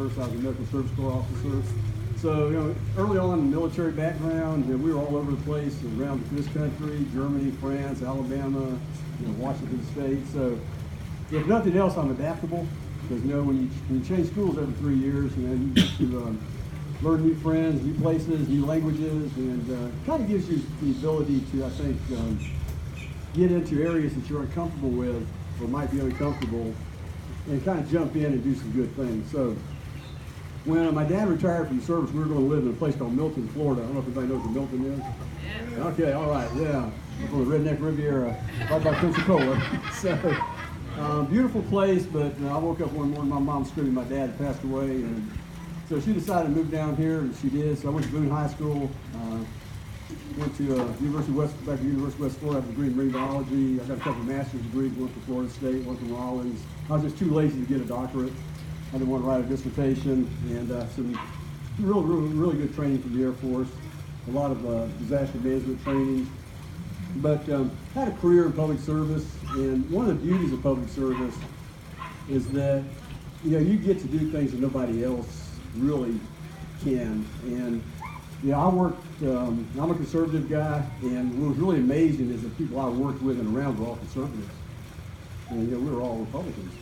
Service. I was a Medical Service Corps officer. So, early on in the military background, we were all over the place around this country, Germany, France, Alabama, Washington State. So, if nothing else, I'm adaptable because, when you change schools every 3 years, you get to learn new friends, new places, new languages, and kind of gives you the ability to, I think, get into areas that you're uncomfortable with or might be uncomfortable and kind of jump in and do some good things. So when my dad retired from the service, we were going to live in a place called Milton, Florida. I don't know if anybody knows where Milton is. Yeah. Okay, all right, yeah. Up on the Redneck Riviera, right by Pensacola. So, beautiful place, but I woke up one morning, my mom screaming my dad had passed away, and so she decided to move down here, and she did. So I went to Boone High School, went to University of West Florida, I have a degree in marine biology. I got a couple of master's degrees, one from Florida State, one from Rollins. I was just too lazy to get a doctorate. I didn't want to write a dissertation, and some really good training from the Air Force, a lot of disaster management training. But had a career in public service, and one of the beauties of public service is that you get to do things that nobody else really can. And I worked. I'm a conservative guy, and what was really amazing is the people I worked with and around were all conservatives, and we were all Republicans,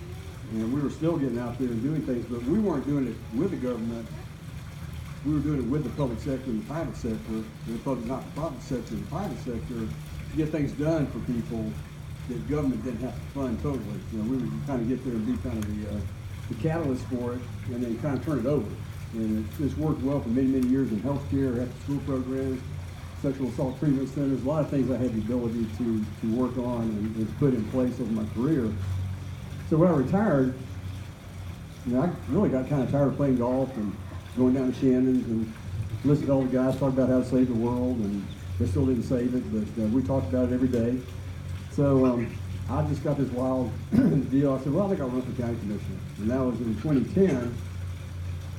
and we were still getting out there and doing things, but we weren't doing it with the government. We were doing it with the public sector and the private sector, not the public sector and the private sector, to get things done for people that government didn't have to fund totally. We would kind of get there and be kind of the catalyst for it, and then kind of turn it over. And it's worked well for many, many years in healthcare, after-school programs, sexual assault treatment centers, a lot of things I had the ability to work on and put in place over my career. So when I retired, I really got kind of tired of playing golf and going down to Shannon's and listening to all the guys talk about how to save the world, and they still didn't save it, but we talked about it every day. So I just got this wild deal. I said, well, I think I'll run for county commissioner. And that was in 2010.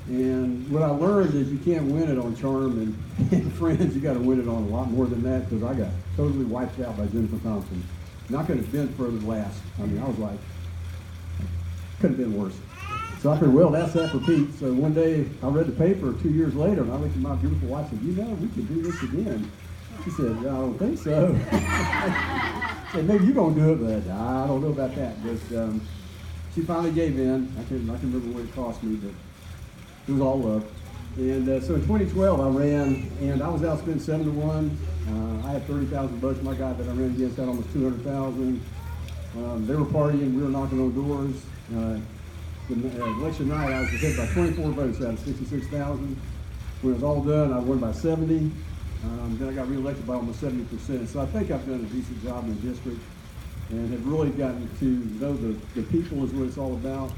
And what I learned is you can't win it on charm and friends. You got to win it on a lot more than that, because I got totally wiped out by Jennifer Thompson. And I couldn't have been further last. I mean, I was like, couldn't have been worse. So I figured, well, that's that for Pete. So one day I read the paper 2 years later, and I looked at my beautiful wife and said, we could do this again. She said, I don't think so. I said, maybe you're going to do it, but I don't know about that. But she finally gave in. I can't remember what it cost me, but it was all love. And so in 2012, I ran, and I was outspent 7-1. I had 30,000 votes. My guy that I ran against had almost 200,000. They were partying. We were knocking on doors. The election night, I was ahead by 24 votes out of 66,000. When it was all done, I won by 70. Then I got reelected by almost 70%. So I think I've done a decent job in the district and have really gotten to know the people is what it's all about.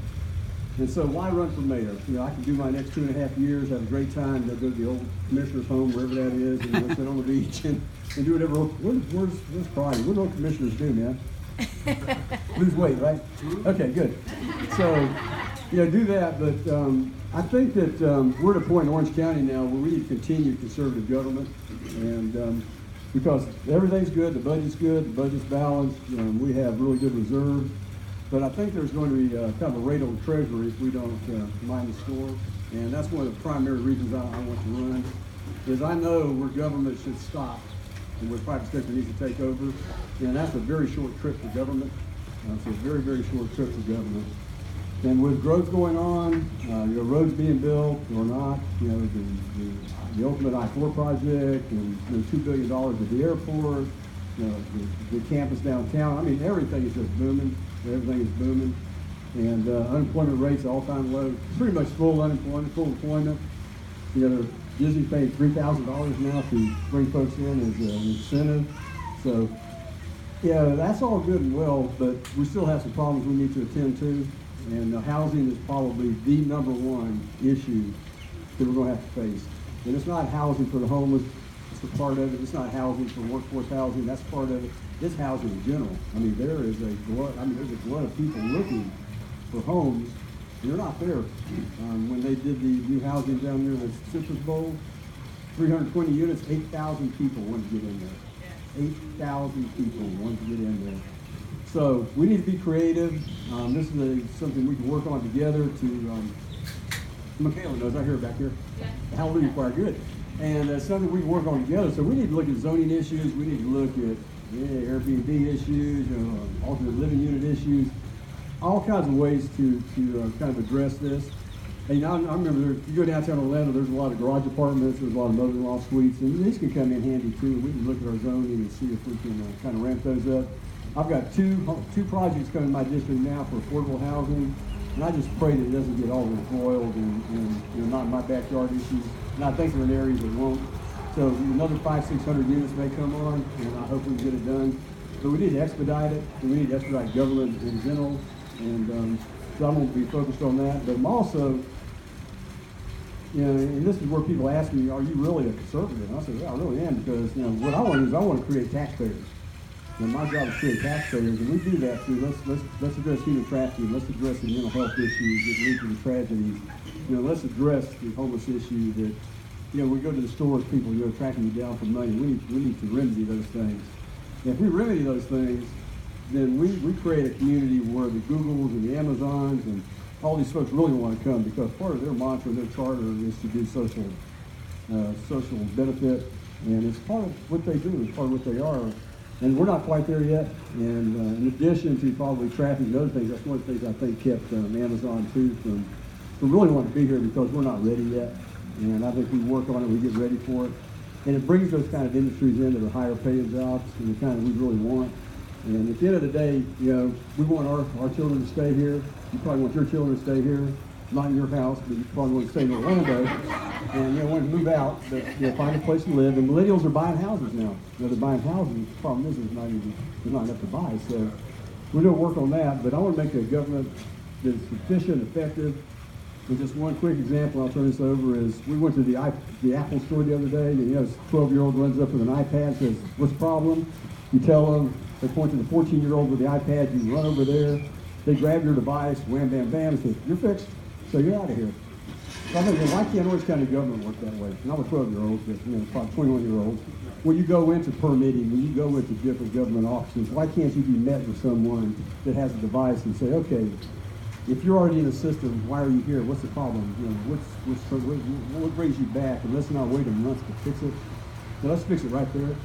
And so why run for mayor? I can do my next 2.5 years, have a great time, go to the old commissioner's home, wherever that is, and sit on the beach and do whatever. Where's Friday? What do old commissioners do, man? Lose weight, right? Okay, good. So, do that. But I think that we're at a point in Orange County now where we need to continue conservative government, and because everything's good, the budget's balanced, we have really good reserves. But I think there's going to be kind of a rate on the treasury if we don't mind the store. And that's one of the primary reasons I want to run, is I know where government should stop and where private sector needs to take over. And that's a very short trip for government. It's a very, very short trip for government. And with growth going on, roads being built or not, the ultimate I-4 project, and $2 billion at the airport, the campus downtown. I mean, everything is just booming. Everything is booming, and unemployment rates all-time low. Pretty much full unemployment, full employment. Disney's paying $3,000 now to bring folks in as an incentive. So, that's all good and well, but we still have some problems we need to attend to, and housing is probably the number one issue that we're going to have to face. And it's not housing for the homeless. It's a part of it. It's not housing for workforce housing. That's part of it. It's housing in general. I mean, there's a glut of people looking for homes. They're not there. When they did the new housing down near the Citrus Bowl, 320 units, 8,000 people wanted to get in there. 8,000 people wanted to get in there. So we need to be creative. This is something we can work on together to Michaela knows, I hear her back here. Hallelujah choir, good. And something we can work on together. So we need to look at zoning issues. We need to look at Airbnb issues, alternate living unit issues, all kinds of ways to kind of address this. And I remember if you go downtown Orlando, there's a lot of garage apartments, there's a lot of mother-in-law suites, and these can come in handy too. We can look at our zoning and see if we can kind of ramp those up. I've got two projects coming in my district now for affordable housing, and I just pray that it doesn't get all embroiled and not in my backyard issues. And I think there are areas that won't. So another 500-600 units may come on, and I hope we can get it done. But we need to expedite it, and we need to expedite government in general. And so I'm going to be focused on that. But I'm also, and this is where people ask me, are you really a conservative? And I say, yeah, I really am, because what I want to do is I want to create taxpayers. And my job is to create taxpayers, and we do that through let's address human trafficking, let's address the mental health issues that lead to the tragedies. Let's address the homeless issue that, we go to the stores, people tracking you down for money. We need to remedy those things. And if we remedy those things, then we create a community where the Googles and the Amazons and all these folks really want to come, because part of their mantra, their charter is to do social benefit, and it's part of what they do, it's part of what they are. And we're not quite there yet. And in addition to probably traffic and other things, that's one of the things I think kept Amazon too from really wanting to be here, because we're not ready yet. And I think we work on it, we get ready for it. And it brings those kind of industries in that are higher paying jobs and the kind that we really want. And at the end of the day, we want our children to stay here. You probably want your children to stay here, not in your house, but you probably want to stay in Orlando. And want to move out, but find a place to live. And millennials are buying houses now. They're buying houses. The problem is there's not enough to buy. So we're going to work on that. But I want to make a government that's efficient, effective. And just one quick example, I'll turn this over, is we went to the Apple store the other day, and this 12-year-old runs up with an iPad, says, what's the problem? You tell them, they point to the 14-year-old with the iPad, you run over there, they grab your device, wham, bam, bam, and say, you're fixed, so you're out of here. So I'm thinking, why can't Orange County government work that way? Not with 12-year-olds, but probably 21-year-olds. When you go into permitting, when you go into different government offices, why can't you be met with someone that has a device and say, okay, if you're already in the system, why are you here? What's the problem? What brings you back? And let's not wait a month to fix it. Now, let's fix it right there.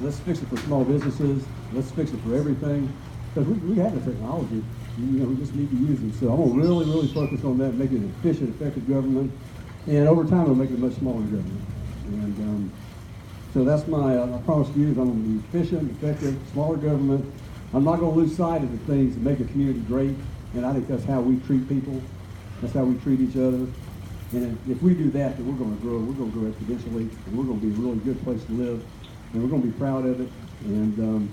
Let's fix it for small businesses. Let's fix it for everything. Because we have the technology. We just need to use it. So I'm going to really, really focus on that, make it an efficient, effective government. And over time, it'll make it a much smaller government. And so that's I promise you, is I'm going to be efficient, effective, smaller government. I'm not going to lose sight of the things that make a community great. And I think that's how we treat people. That's how we treat each other. And if we do that, then we're going to grow. We're going to grow exponentially. And we're going to be a really good place to live. And we're going to be proud of it. And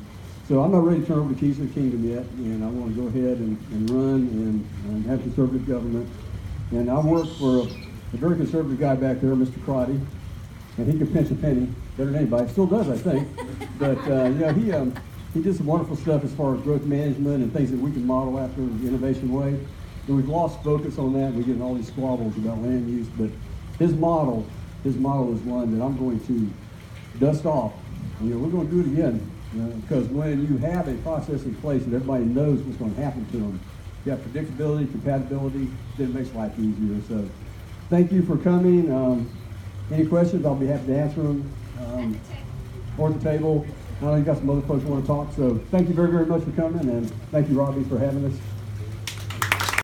so I'm not ready to turn over the keys to the kingdom yet. And I want to go ahead and run and have conservative government. And I work for a very conservative guy back there, Mr. Clarke. And he can pinch a penny better than anybody. Still does, I think. But he did some wonderful stuff as far as growth management and things that we can model after the innovation way. And we've lost focus on that. We get in all these squabbles about land use, but his model is one that I'm going to dust off. We're going to do it again, because when you have a process in place that everybody knows what's going to happen to them, you have predictability, compatibility, then it makes life easier. So thank you for coming. Any questions, I'll be happy to answer them. Or at the table. I know you got some other folks who want to talk, so thank you very, very much for coming, and thank you, Robbie, for having us.